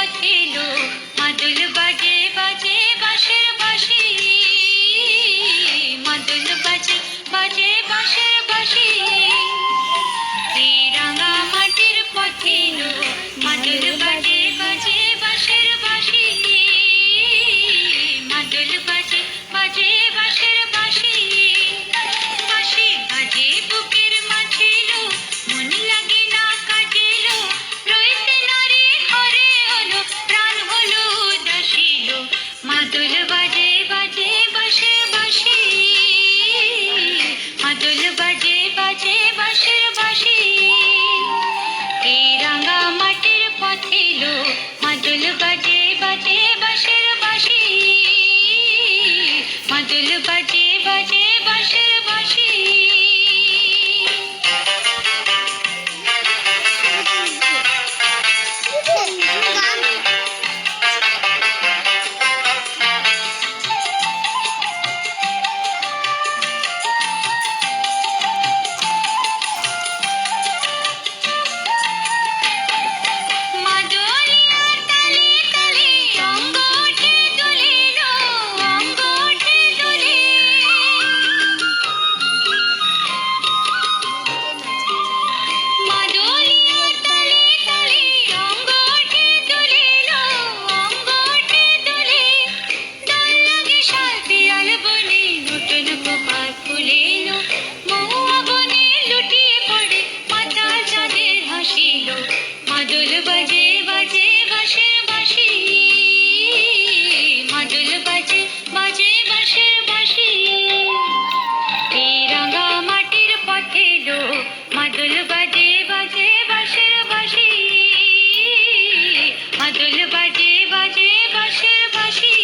পথে লো মাদুল বাজে বাজে বাঁশের বাঁশি, মাদুল বাজে বাজে বাঁশের বাঁশি। এই রাঙা মাটির পথে লো মাদুল বাজে বাজে বাঁশের বাঁশি, মাদুল বাজে বাজে বাঁশের বাঁশি। বাঁশি বাজে বুকের মাঝে লো মন লাগে না কাজে লো, রইতে নারী ঘরে হলো প্রাণ হলো উদাসী লো মাদুল বাজে বাজে বাঁশের বাঁশি, মাদুল বাজে বাজে বাঁশের বাঁশি। এই রাঙা মাটির পথে লো মাদুল বাজে বাজে বাঁশের বাঁশি, মাদুল বাজে বাজে বাঁশের বাঁশি। মাদলিয়া তালে তালে অঙ্গ ওঠে দুলে লো, অঙ্গ ওঠে দুলে। মাদলিয়া তালে তালে অঙ্গ ওঠে দুলে লো, অঙ্গ ওঠে দুলে। দোল লাগে শাল পিয়াল বনে নতুন গোপাল ফুলে লো, মহুয়া বনে লুটিয়ে পড়ে মাতাল চাঁদের হাসি লো মাদুল বাজে বাজে বাঁশের বাঁশি, মাদুল বাজে বাজে বাঁশের বাঁশি। এই রাঙা মাটির পথে লো মাদুল বাজে বাজে বাঁশের বাঁশি, মাদুল বাজে বাজে বাঁশের বাঁশি।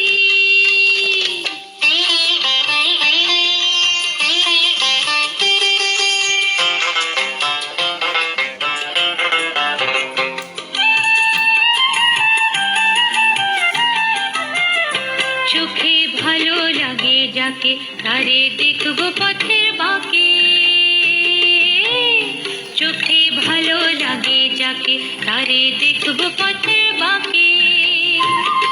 চোখে ভালো লাগে যাকে তারে দেখবো পথের বাঁকে, চোখে ভালো লাগে যাকে তারে দেখবো পথের